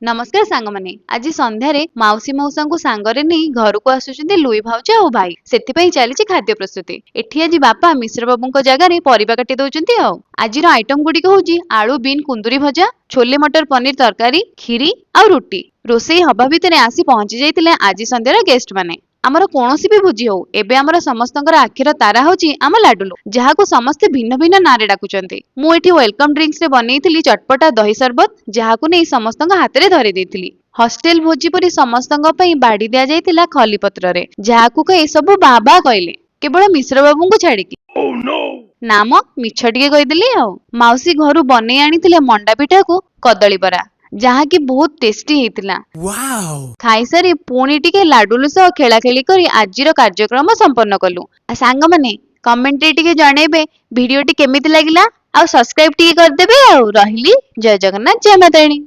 नमस्कार सांग माने आज संध्यारे माउसी मौसा सांगरे नहीं घर को आसुचंदी लुई भाउज और भाई सेथिपई चली खाद्य प्रस्तुति एठी आज बापा मिश्र बाबू जगार परिबा काटी दउचंती आज आइटम गुड़िक हूँ आलू बीन कुंदुरी भजा छोले मटर पनीर तरकारी खीरी और रुटी रोसई हवा भितर आसी पहुंची जाइतिले आज संध्यार गेस्ट माने आमर कौन भी भोजी हो एबे आमर समस्तंकर आखिर तारा होची आम लाडुलु जहाको समस्ते भिन्न भिन्न नारे डाकुचंती मु एठी वेलकम ड्रिंक्स रे बनेइथिली चटपटा दही सरबत जहाको नै समस्तंक हाथ रे धरि देइथिली हॉस्टेल भोजी परी समस्तंक पई बाड़ी दिया जाइतिला खली पत्र रे जहाको कहि सब बाबा कहले केवल मिश्र बाबू को छाड़िकी नाम मिछ टिके कहिदेली माउसी घरु बने आनिथिले मंडा पिठा को कदली बरा जहाँकि बहुत टेस्टी हेतिला खाईसारी पुणी टिके लाडुलु सह खेला खेली करी आजिर कार्यक्रम संपन्न कलु सांग माने कमेंट रे टिके जणेबे वीडियो टी केमिति लागिला आ सब्सक्राइब टिके कर देबे आ रहिली जय जगन्नाथ जय मातारानी।